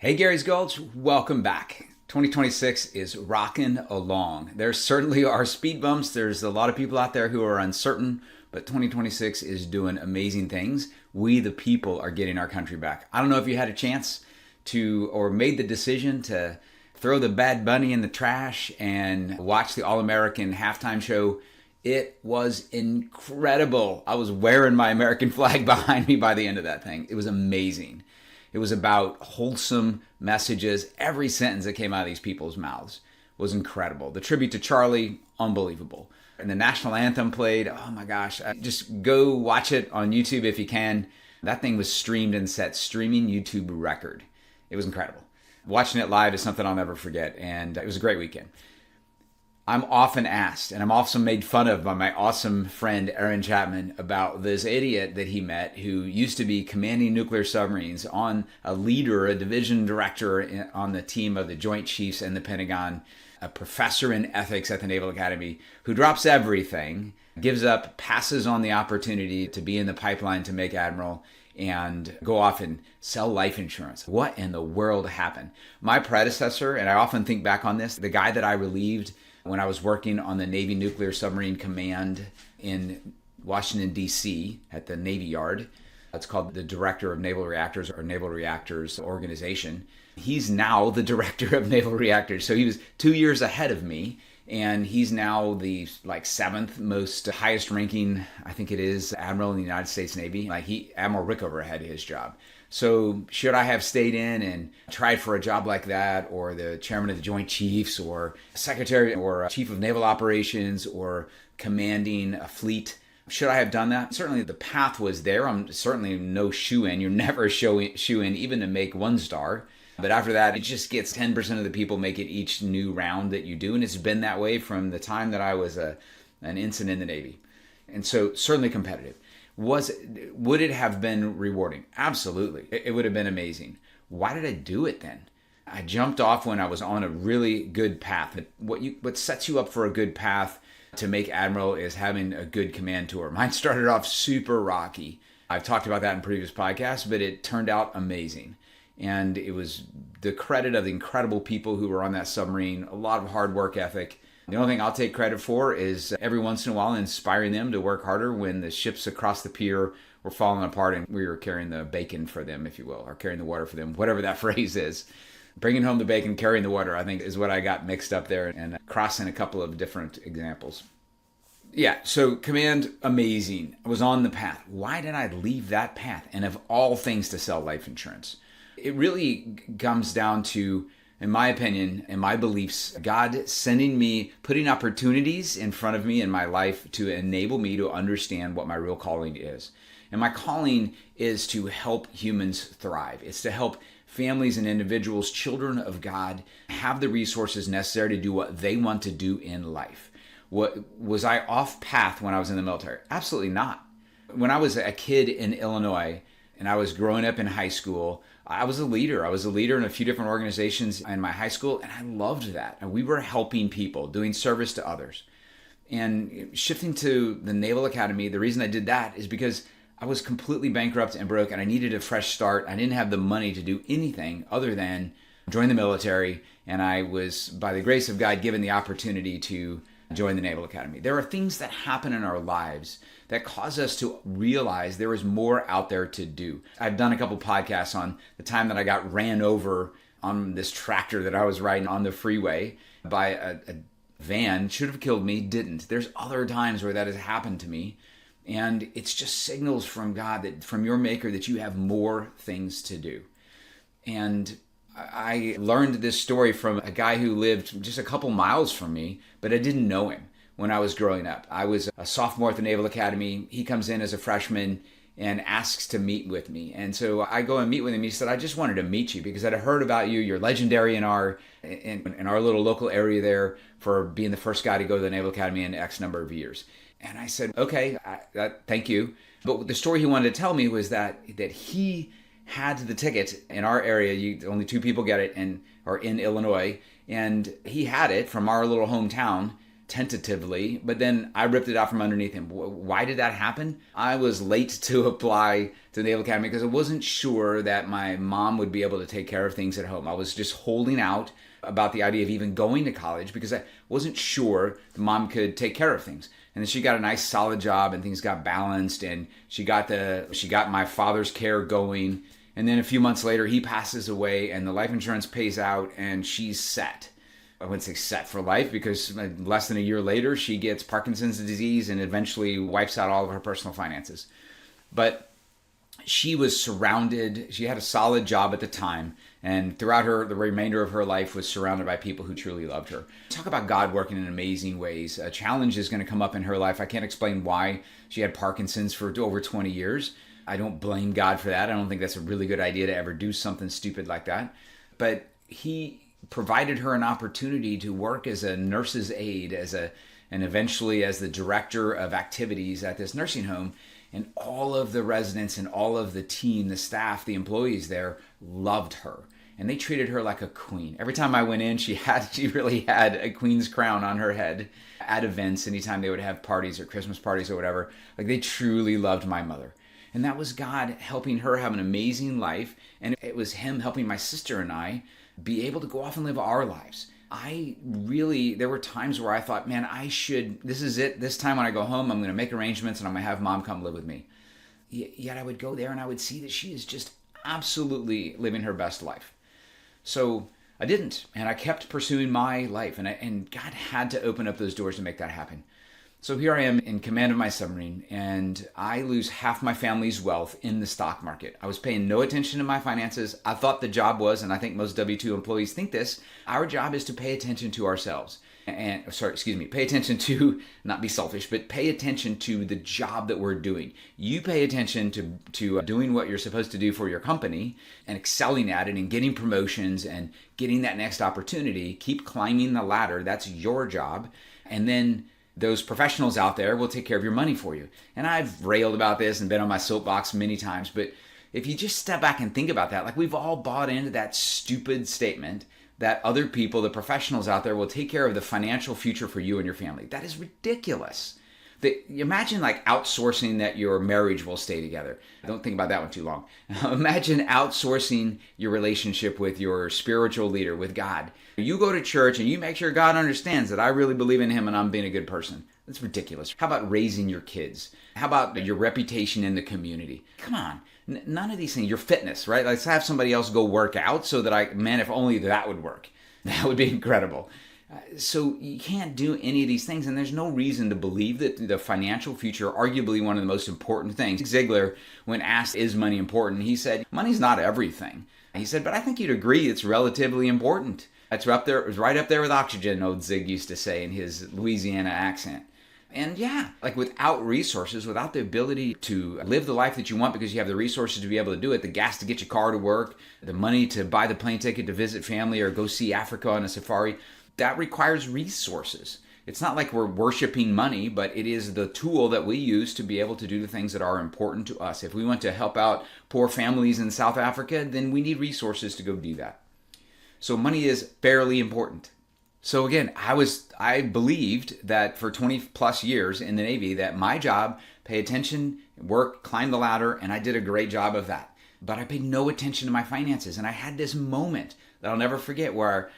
Hey, Gary's Gulch, welcome back. 2026 is rocking along. There certainly are speed bumps. There's a lot of people out there who are uncertain, but 2026 is doing amazing things. We, the people, are getting our country back. I don't know if you had a chance to or made the decision to throw the Bad Bunny in the trash and watch the All-American halftime show. It was incredible. I was wearing my American flag behind me by the end of that thing. It was amazing. It was about wholesome messages. Every sentence that came out of these people's mouths was incredible. The tribute to Charlie, unbelievable. And the national anthem played. Oh my gosh. Just go watch it on YouTube if you can. That thing was streamed and set streaming YouTube record. It was incredible. Watching it live is something I'll never forget. And it was a great weekend. I'm often asked, and I'm often made fun of by my awesome friend Aaron Chapman about this idiot that he met who used to be commanding nuclear submarines, on a leader, a division director on the team of the Joint Chiefs and the Pentagon, a professor in ethics at the Naval Academy, who drops everything, gives up, passes on the opportunity to be in the pipeline to make Admiral, and go off and sell life insurance. What in the world happened? My predecessor, and I often think back on this, the guy that I relieved when I was working on the Navy Nuclear Submarine Command in Washington, D.C. at the Navy Yard. It's called the Director of Naval Reactors or Naval Reactors Organization. He's now the Director of Naval Reactors. So he was 2 years ahead of me. And he's now the seventh most highest ranking, I think it is, Admiral in the United States Navy. Admiral Rickover had his job. So should I have stayed in and tried for a job like that, or the chairman of the Joint Chiefs, or secretary, or chief of naval operations, or commanding a fleet? Should I have done that? Certainly the path was there. I'm certainly no shoe-in. You're never a shoe-in even to make one star. But after that, it just gets 10% of the people make it each new round that you do. And it's been that way from the time that I was an ensign in the Navy. And so certainly competitive. Would it have been rewarding? Absolutely. It would have been amazing. Why did I do it then? I jumped off when I was on a really good path. What sets you up for a good path to make Admiral is having a good command tour. Mine started off super rocky. I've talked about that in previous podcasts, but it turned out amazing. And it was the credit of the incredible people who were on that submarine, a lot of hard work ethic. The only thing I'll take credit for is every once in a while inspiring them to work harder when the ships across the pier were falling apart and we were carrying the bacon for them, if you will, or carrying the water for them, whatever that phrase is. Bringing home the bacon, carrying the water, I think is what I got mixed up there, and crossing a couple of different examples. Yeah, so command, amazing. I was on the path. Why did I leave that path? And of all things, to sell life insurance. It really comes down to, in my opinion and my beliefs, God sending me, putting opportunities in front of me in my life to enable me to understand what my real calling is. And my calling is to help humans thrive. It's to help families and individuals, children of God, have the resources necessary to do what they want to do in life. Was I off path when I was in the military? Absolutely not. When I was a kid in Illinois and I was growing up in high school, I was a leader. I was a leader in a few different organizations in my high school, and I loved that. And we were helping people, doing service to others. And shifting to the Naval Academy, the reason I did that is because I was completely bankrupt and broke, and I needed a fresh start. I didn't have the money to do anything other than join the military, and I was, by the grace of God, given the opportunity to join the Naval Academy. There are things that happen in our lives that cause us to realize there is more out there to do. I've done a couple podcasts on the time that I got ran over on this tractor that I was riding on the freeway by a van. Should have killed me, didn't. There's other times where that has happened to me. And it's just signals from God, that from your maker, that you have more things to do. And I learned this story from a guy who lived just a couple miles from me, but I didn't know him when I was growing up. I was a sophomore at the Naval Academy. He comes in as a freshman and asks to meet with me. And so I go and meet with him. He said, I just wanted to meet you because I'd heard about you. You're legendary in our little local area there for being the first guy to go to the Naval Academy in X number of years. And I said, okay, thank you. But the story he wanted to tell me was that he had the ticket in our area. Only two people get it, and are in Illinois. And he had it from our little hometown tentatively, but then I ripped it out from underneath him. Why did that happen? I was late to apply to the Naval Academy because I wasn't sure that my mom would be able to take care of things at home. I was just holding out about the idea of even going to college because I wasn't sure the mom could take care of things. And then she got a nice solid job and things got balanced, and she got my father's care going. And then a few months later, he passes away and the life insurance pays out and she's set. I wouldn't say set for life because less than a year later, she gets Parkinson's disease and eventually wipes out all of her personal finances. But she was surrounded, she had a solid job at the time, and throughout the remainder of her life was surrounded by people who truly loved her. Talk about God working in amazing ways. A challenge is going to come up in her life. I can't explain why she had Parkinson's for over 20 years. I don't blame God for that. I don't think that's a really good idea to ever do something stupid like that. But he provided her an opportunity to work as a nurse's aide, and eventually as the director of activities at this nursing home. And all of the residents and all of the team, the staff, the employees there loved her. And they treated her like a queen. Every time I went in, she really had a queen's crown on her head at events, anytime they would have parties or Christmas parties or whatever. Like, they truly loved my mother. And that was God helping her have an amazing life. And it was him helping my sister and I be able to go off and live our lives. There were times where I thought, man, this is it. This time when I go home, I'm going to make arrangements and I'm going to have mom come live with me. Yet I would go there and I would see that she is just absolutely living her best life. So I didn't, and I kept pursuing my life, and God had to open up those doors to make that happen. So here I am in command of my submarine, and I lose half my family's wealth in the stock market. I was paying no attention to my finances. I thought the job was, and I think most W-2 employees think this, our job is to pay attention to ourselves. Pay attention to, not be selfish, but pay attention to the job that we're doing. You pay attention to doing what you're supposed to do for your company and excelling at it and getting promotions and getting that next opportunity. Keep climbing the ladder. That's your job. And then those professionals out there will take care of your money for you. And I've railed about this and been on my soapbox many times, but if you just step back and think about that, like, we've all bought into that stupid statement that other people, the professionals out there, will take care of the financial future for you and your family. That is ridiculous. Imagine like outsourcing that your marriage will stay together. Don't think about that one too long. Imagine outsourcing your relationship with your spiritual leader, with God. You go to church and you make sure God understands that I really believe in him and I'm being a good person. That's ridiculous. How about raising your kids? How about your reputation in the community? Come on. None of these things. Your fitness, right? Let's have somebody else go work out so that if only that would work. That would be incredible. So you can't do any of these things, and there's no reason to believe that the financial future, arguably one of the most important things. Ziglar, when asked, is money important? He said, money's not everything. He said, but I think you'd agree it's relatively important. It's right up there with oxygen, old Zig used to say in his Louisiana accent. And yeah, like, without resources, without the ability to live the life that you want because you have the resources to be able to do it, the gas to get your car to work, the money to buy the plane ticket to visit family or go see Africa on a safari, that requires resources. It's not like we're worshiping money, but it is the tool that we use to be able to do the things that are important to us. If we want to help out poor families in South Africa, then we need resources to go do that. So money is fairly important. So again, I believed that for 20 plus years in the Navy that my job, pay attention, work, climb the ladder, and I did a great job of that. But I paid no attention to my finances. And I had this moment that I'll never forget where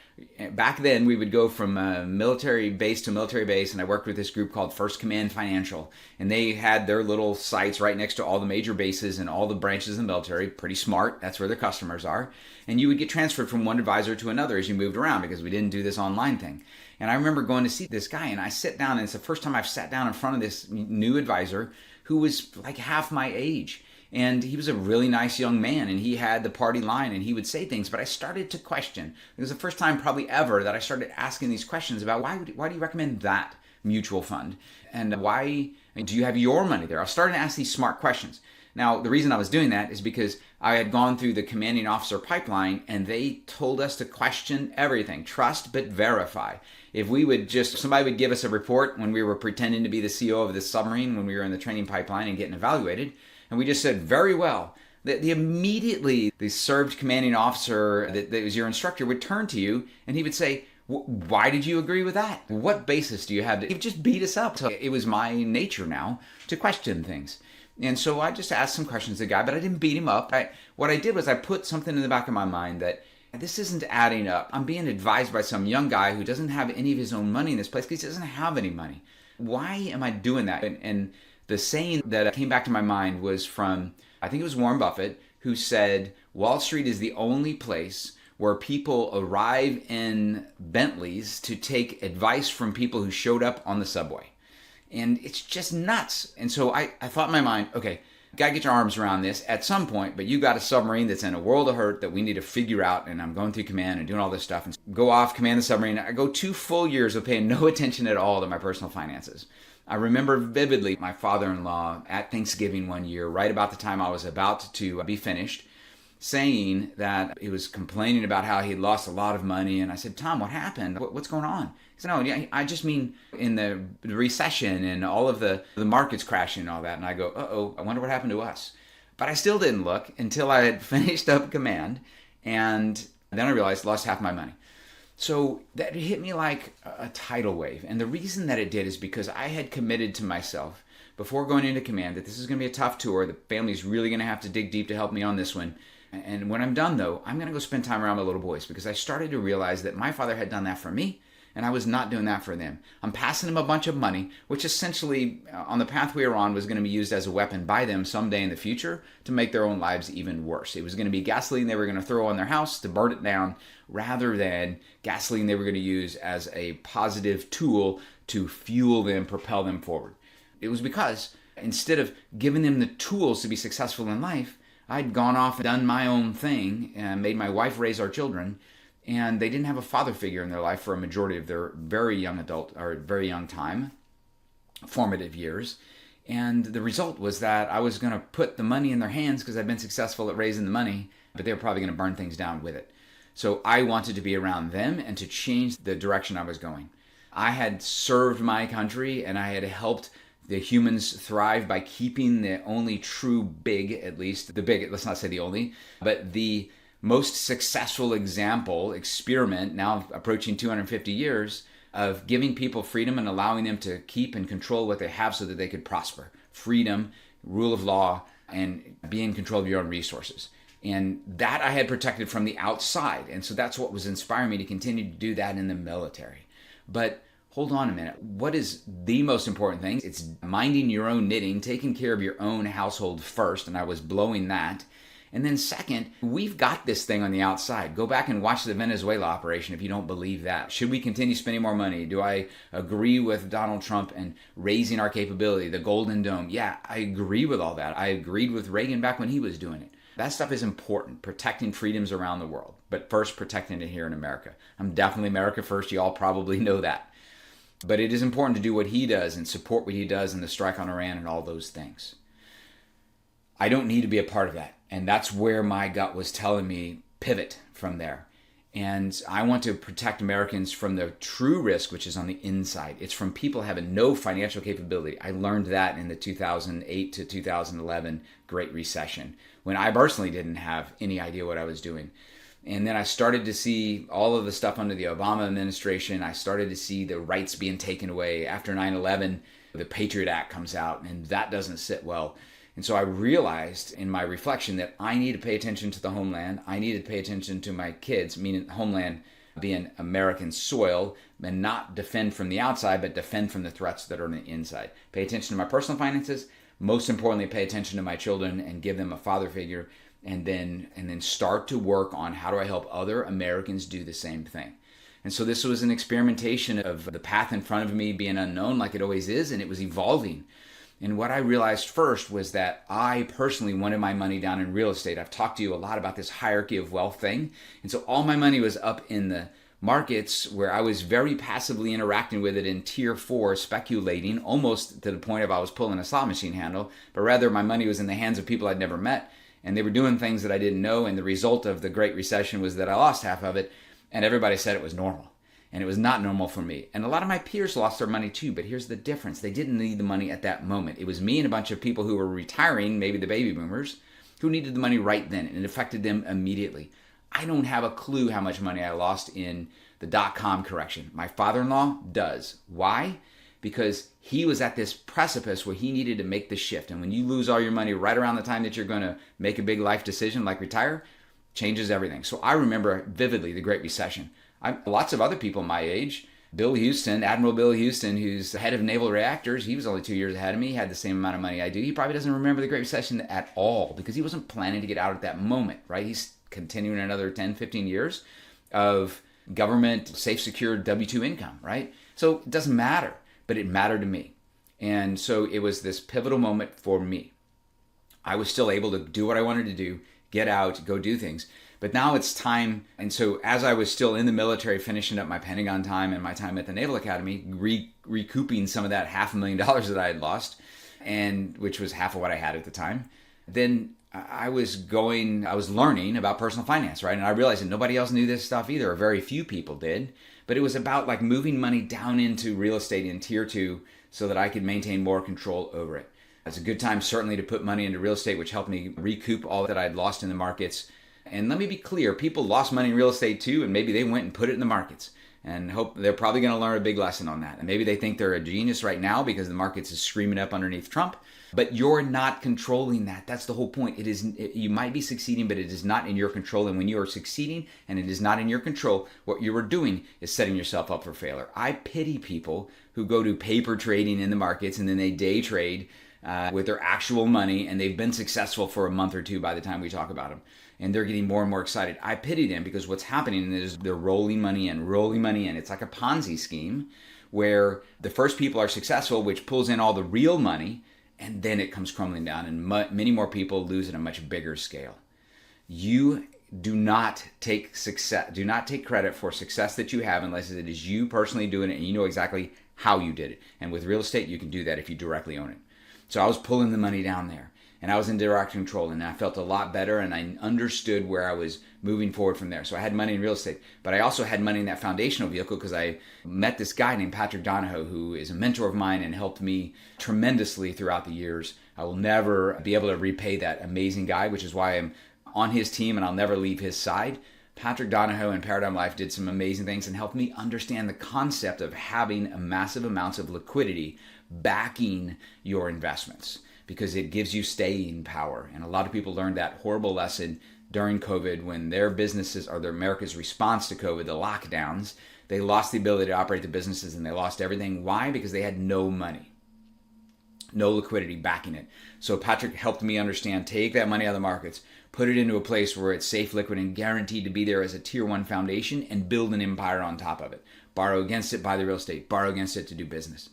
back then we would go from military base to military base, and I worked with this group called First Command Financial. And they had their little sites right next to all the major bases and all the branches of the military. Pretty smart. That's where their customers are. And you would get transferred from one advisor to another as you moved around because we didn't do this online thing. And I remember going to see this guy, and I sit down, and it's the first time I've sat down in front of this new advisor who was like half my age. And he was a really nice young man, and he had the party line, and he would say things, but I started to question. It was the first time probably ever that I started asking these questions about why do you recommend that mutual fund? And why do you have your money there? I was starting to ask these smart questions. Now, the reason I was doing that is because I had gone through the commanding officer pipeline, and they told us to question everything. Trust, but verify. If somebody would give us a report when we were pretending to be the CEO of this submarine, when we were in the training pipeline and getting evaluated, and we just said, very well, immediately the served commanding officer that was your instructor would turn to you and he would say, Why did you agree with that? What basis do you have to just beat us up? So it was my nature now to question things. And so I just asked some questions to the guy, but I didn't beat him up. What I did was I put something in the back of my mind that this isn't adding up. I'm being advised by some young guy who doesn't have any of his own money in this place because he doesn't have any money. Why am I doing that? And the saying that came back to my mind was from, I think it was Warren Buffett, who said, Wall Street is the only place where people arrive in Bentleys to take advice from people who showed up on the subway. And it's just nuts. And so I thought in my mind, okay, got to get your arms around this at some point, but you got a submarine that's in a world of hurt that we need to figure out. And I'm going through command and doing all this stuff and go off, command the submarine. I go 2 full years of paying no attention at all to my personal finances. I remember vividly my father-in-law at Thanksgiving one year, right about the time I was about to be finished, saying that he was complaining about how he'd lost a lot of money. And I said, Tom, what happened? What's going on? He said, no, yeah, I just mean in the recession and all of the markets crashing and all that. And I go, uh-oh, I wonder what happened to us. But I still didn't look until I had finished up command. And then I realized I lost half my money. So that hit me like a tidal wave. And the reason that it did is because I had committed to myself before going into command that this is going to be a tough tour. The family's really going to have to dig deep to help me on this one. And when I'm done, though, I'm going to go spend time around my little boys because I started to realize that my father had done that for me and I was not doing that for them. I'm passing them a bunch of money, which essentially on the path we were on was going to be used as a weapon by them someday in the future to make their own lives even worse. It was going to be gasoline they were going to throw on their house to burn it down rather than gasoline they were going to use as a positive tool to fuel them, propel them forward. It was because instead of giving them the tools to be successful in life, I'd gone off and done my own thing and made my wife raise our children, and they didn't have a father figure in their life for a majority of their very young adult or very young time, formative years. And the result was that I was going to put the money in their hands because I'd been successful at raising the money, but they were probably going to burn things down with it. So I wanted to be around them and to change the direction I was going. I had served my country and I had helped the humans thrive by keeping the only true big, at least the big, let's not say the only, but the most successful experiment, now approaching 250 years, of giving people freedom and allowing them to keep and control what they have so that they could prosper. Freedom, rule of law, and be in control of your own resources. And that I had protected from the outside. And so that's what was inspiring me to continue to do that in the military. But hold on a minute. What is the most important thing? It's minding your own knitting, taking care of your own household first. And I was blowing that. And then second, we've got this thing on the outside. Go back and watch the Venezuela operation if you don't believe that. Should we continue spending more money? Do I agree with Donald Trump and raising our capability, the Golden Dome? Yeah, I agree with all that. I agreed with Reagan back when he was doing it. That stuff is important, protecting freedoms around the world, but first protecting it here in America. I'm definitely America first. You all probably know that. But it is important to do what he does and support what he does and the strike on Iran and all those things. I don't need to be a part of that. And that's where my gut was telling me pivot from there. And I want to protect Americans from the true risk, which is on the inside. It's from people having no financial capability. I learned that in the 2008 to 2011 Great Recession, when I personally didn't have any idea what I was doing. And then I started to see all of the stuff under the Obama administration. I started to see the rights being taken away. After 9/11, the Patriot Act comes out, and that doesn't sit well. And so I realized in my reflection that I need to pay attention to the homeland. I need to pay attention to my kids, meaning homeland being American soil, and not defend from the outside, but defend from the threats that are on the inside. Pay attention to my personal finances. Most importantly, pay attention to my children and give them a father figure, and then start to work on how do I help other Americans do the same thing. And so this was an experimentation of the path in front of me being unknown like it always is, and it was evolving. And what I realized first was that I personally wanted my money down in real estate. I've talked to you a lot about this hierarchy of wealth thing. And so all my money was up in the markets where I was very passively interacting with it in tier 4, speculating, almost to the point of I was pulling a slot machine handle, but rather my money was in the hands of people I'd never met. And they were doing things that I didn't know. And the result of the Great Recession was that I lost half of it. And everybody said it was normal. And it was not normal for me. And a lot of my peers lost their money too, but here's the difference. They didn't need the money at that moment. It was me and a bunch of people who were retiring, maybe the baby boomers, who needed the money right then, and it affected them immediately. I don't have a clue how much money I lost in the dot-com correction. My father-in-law does. Why? Because he was at this precipice where he needed to make the shift. And when you lose all your money right around the time that you're going to make a big life decision like retire, changes everything. So I remember vividly the Great Recession. Lots of other people my age, Bill Houston, Admiral Bill Houston, who's the head of Naval Reactors, he was only 2 years ahead of me. He had the same amount of money I do. He probably doesn't remember the Great Recession at all because he wasn't planning to get out at that moment, right? He's continuing another 10, 15 years of government, safe, secure W-2 income, right? So it doesn't matter, but it mattered to me. And so it was this pivotal moment for me. I was still able to do what I wanted to do, get out, go do things. But now it's time. And so as I was still in the military, finishing up my Pentagon time and my time at the Naval Academy, recouping some of that $500,000 that I had lost, and which was half of what I had at the time, then I was learning about personal finance, right? And I realized that nobody else knew this stuff either, or very few people did. But it was about like moving money down into real estate in tier 2 so that I could maintain more control over it. It's a good time certainly to put money into real estate, which helped me recoup all that I'd lost in the markets. And let me be clear, people lost money in real estate too, and maybe they went and put it in the markets. And hope they're probably going to learn a big lesson on that. And maybe they think they're a genius right now because the markets is screaming up underneath Trump. But you're not controlling that. That's the whole point. You might be succeeding, but it is not in your control. And when you are succeeding and it is not in your control, what you are doing is setting yourself up for failure. I pity people who go to paper trading in the markets and then they day trade with their actual money, and they've been successful for a month or two by the time we talk about them. And they're getting more and more excited. I pity them because what's happening is they're rolling money in. It's like a Ponzi scheme where the first people are successful, which pulls in all the real money, and then it comes crumbling down, and many more people lose at a much bigger scale. You do not take credit for success that you have unless it is you personally doing it and you know exactly how you did it. And with real estate, you can do that if you directly own it. So I was pulling the money down there, and I was in direct control, and I felt a lot better, and I understood where I was moving forward from there. So I had money in real estate, but I also had money in that foundational vehicle because I met this guy named Patrick Donahoe, who is a mentor of mine and helped me tremendously throughout the years. I will never be able to repay that amazing guy, which is why I'm on his team and I'll never leave his side. Patrick Donahoe and Paradigm Life did some amazing things and helped me understand the concept of having a massive amounts of liquidity backing your investments, because it gives you staying power. And a lot of people learned that horrible lesson during COVID when their businesses, or America's response to COVID, the lockdowns, they lost the ability to operate the businesses and they lost everything. Why? Because they had no money, no liquidity backing it. So Patrick helped me understand, take that money out of the markets, put it into a place where it's safe, liquid, and guaranteed to be there as a tier 1 foundation, and build an empire on top of it. Borrow against it, buy the real estate, borrow against it to do business.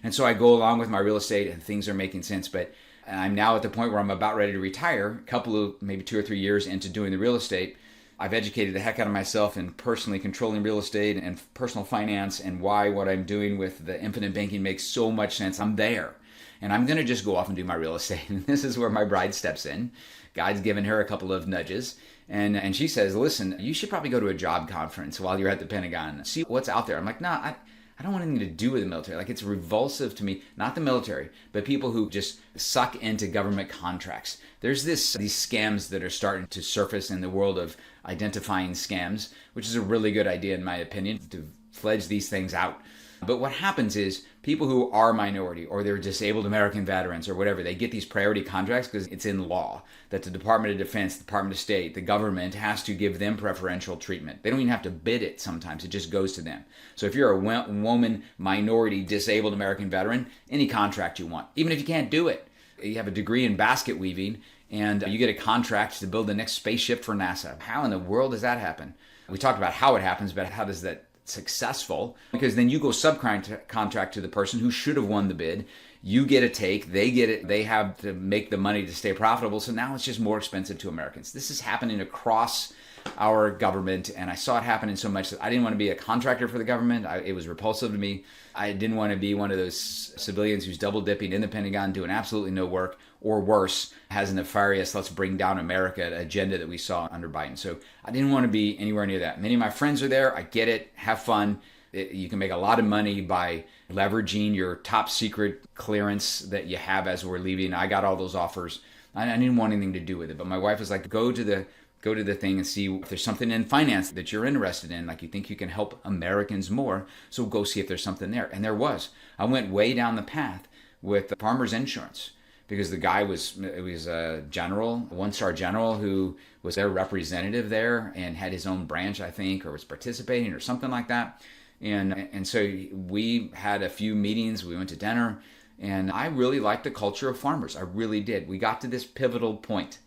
And so I go along with my real estate and things are making sense, but I'm now at the point where I'm about ready to retire, a couple of maybe 2 or 3 years into doing the real estate. I've educated the heck out of myself in personally controlling real estate and personal finance, and why what I'm doing with the infinite banking makes so much sense. I'm there, and I'm going to just go off and do my real estate. And this is where my bride steps in. God's given her a couple of nudges, and she says, listen, you should probably go to a job conference while you're at the Pentagon. See what's out there. I'm like, nah, I don't want anything to do with the military. Like, it's revulsive to me, not the military, but people who just suck into government contracts. There's these scams that are starting to surface in the world of identifying scams, which is a really good idea in my opinion, to fledge these things out. But what happens is people who are minority, or they're disabled American veterans or whatever, they get these priority contracts because it's in law that the Department of Defense, the Department of State, the government has to give them preferential treatment. They don't even have to bid it sometimes. It just goes to them. So if you're a woman, minority, disabled American veteran, any contract you want, even if you can't do it, you have a degree in basket weaving and you get a contract to build the next spaceship for NASA. How in the world does that happen? We talked about how it happens, but how does that successful? Because then you go subcontract to the person who should have won the bid. You get a take, they get it, they have to make the money to stay profitable. So now it's just more expensive to Americans. This is happening across our government, and I saw it happening so much that I didn't want to be a contractor for the government. It was repulsive to me. I didn't want to be one of those civilians who's double dipping in the Pentagon, doing absolutely no work, or worse, has a nefarious let's bring down America agenda that we saw under Biden. So I didn't want to be anywhere near that. Many of my friends are there. I get it. Have fun. You can make a lot of money by leveraging your top secret clearance that you have as we're leaving. I got all those offers. I didn't want anything to do with it. But my wife was like, go to the go to the thing and see if there's something in finance that you're interested in, like you think you can help Americans more. So go see if there's something there. And there was. I went way down the path with Farmers Insurance because the guy was a general, one-star general who was their representative there and had his own branch, I think, or was participating or something like that. And so we had a few meetings. We went to dinner. And I really liked the culture of Farmers. I really did. We got to this pivotal point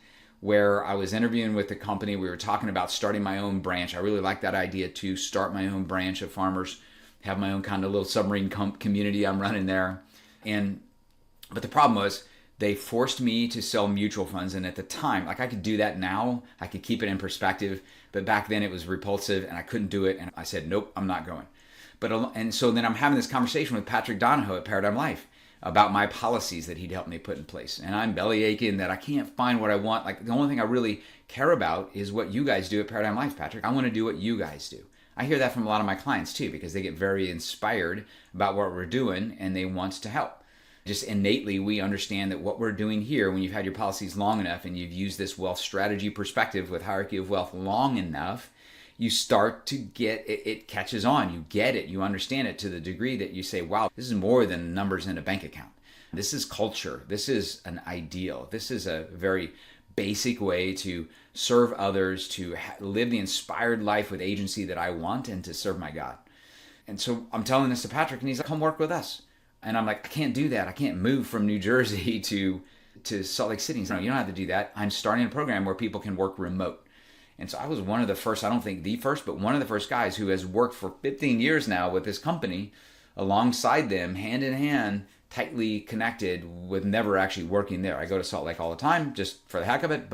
where I was interviewing with the company. We were talking about starting my own branch. I really liked that idea to start my own branch of Farmers, have my own kind of little submarine community I'm running there. But the problem was they forced me to sell mutual funds. And at the time, like I could do that now. I could keep it in perspective. But back then it was repulsive and I couldn't do it. And I said, nope, I'm not going. And so then I'm having this conversation with Patrick Donahoe at Paradigm Life about my policies that he'd helped me put in place. And I'm belly aching that I can't find what I want. Like the only thing I really care about is what you guys do at Paradigm Life, Patrick. I want to do what you guys do. I hear that from a lot of my clients too, because they get very inspired about what we're doing and they want to help. Just innately, we understand that what we're doing here, when you've had your policies long enough and you've used this wealth strategy perspective with hierarchy of wealth long enough, you start to get it catches on. You get it. You understand it to the degree that you say, wow, this is more than numbers in a bank account. This is culture. This is an ideal. This is a very basic way to serve others, to live the inspired life with agency that I want and to serve my God. And so I'm telling this to Patrick and he's like, come work with us. And I'm like, I can't do that. I can't move from New Jersey to Salt Lake City. He's like, no, you don't have to do that. I'm starting a program where people can work remote. And so I was one of the first, I don't think the first, but one of the first guys who has worked for 15 years now with this company alongside them, hand in hand, tightly connected with never actually working there. I go to Salt Lake all the time just for the heck of it,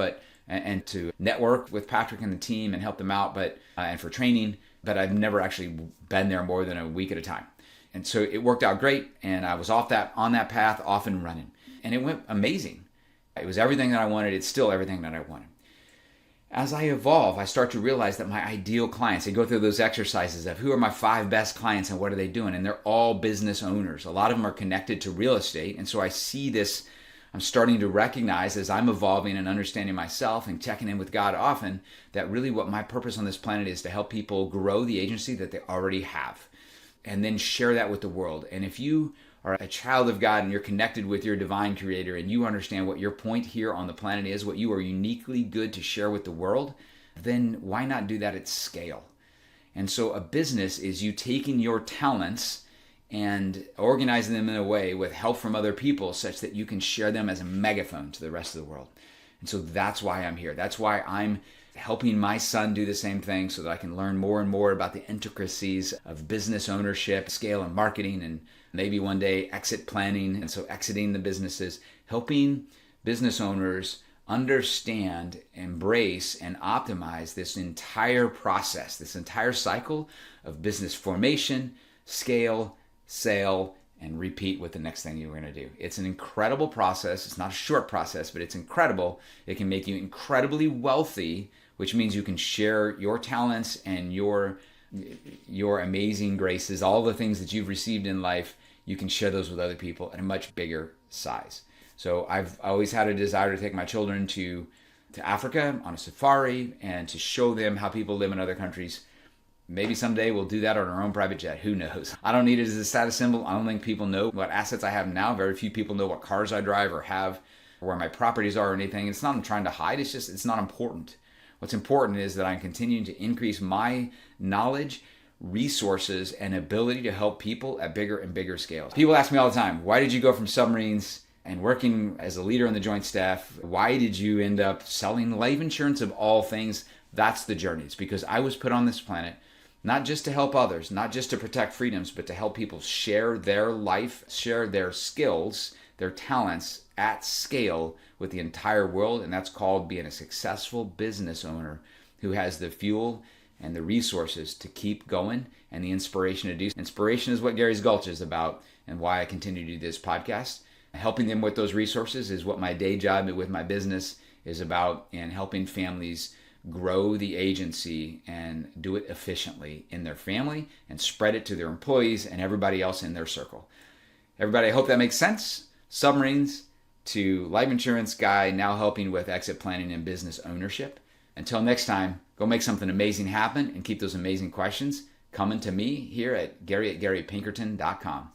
and to network with Patrick and the team and help them out, and for training, but I've never actually been there more than a week at a time. And so it worked out great, and I was on that path, off and running. And it went amazing. It was everything that I wanted. It's still everything that I wanted. As I evolve, I start to realize that my ideal clients, I go through those exercises of who are my 5 best clients and what are they doing? And they're all business owners. A lot of them are connected to real estate. And so I see this, I'm starting to recognize as I'm evolving and understanding myself and checking in with God often, that really what my purpose on this planet is to help people grow the agency that they already have and then share that with the world. And if you are a child of God and you're connected with your divine creator and you understand what your point here on the planet is, what you are uniquely good to share with the world, then why not do that at scale? And so a business is you taking your talents and organizing them in a way with help from other people such that you can share them as a megaphone to the rest of the world. And so that's why I'm here. That's why I'm helping my son do the same thing so that I can learn more and more about the intricacies of business ownership, scale and marketing, and maybe one day exit planning. And so exiting the businesses, helping business owners understand, embrace, and optimize this entire process, this entire cycle of business formation, scale, sale, and repeat with the next thing you're going to do. It's an incredible process. It's not a short process, but it's incredible. It can make you incredibly wealthy, which means you can share your talents and your amazing graces, all the things that you've received in life. You can share those with other people at a much bigger size. So I've always had a desire to take my children to Africa on a safari and to show them how people live in other countries. Maybe someday we'll do that on our own private jet. Who knows? I don't need it as a status symbol. I don't think people know what assets I have now. Very few people know what cars I drive or have, or where my properties are or anything. It's not I'm trying to hide. It's just it's not important. What's important is that I'm continuing to increase my knowledge, resources, and ability to help people at bigger and bigger scales. People ask me all the time, why did you go from submarines and working as a leader on the Joint Staff? Why did you end up selling life insurance of all things? That's the journey. It's because I was put on this planet not just to help others, not just to protect freedoms, but to help people share their life, share their skills, their talents at scale with the entire world. And that's called being a successful business owner who has the fuel and the resources to keep going and the inspiration to do. Inspiration is what Gary's Gulch is about and why I continue to do this podcast. Helping them with those resources is what my day job with my business is about, and helping families grow the agency and do it efficiently in their family and spread it to their employees and everybody else in their circle. Everybody, I hope that makes sense. Submarines to life insurance guy, now helping with exit planning and business ownership. Until next time, go make something amazing happen and keep those amazing questions coming to me here at Gary@GaryPinkerton.com.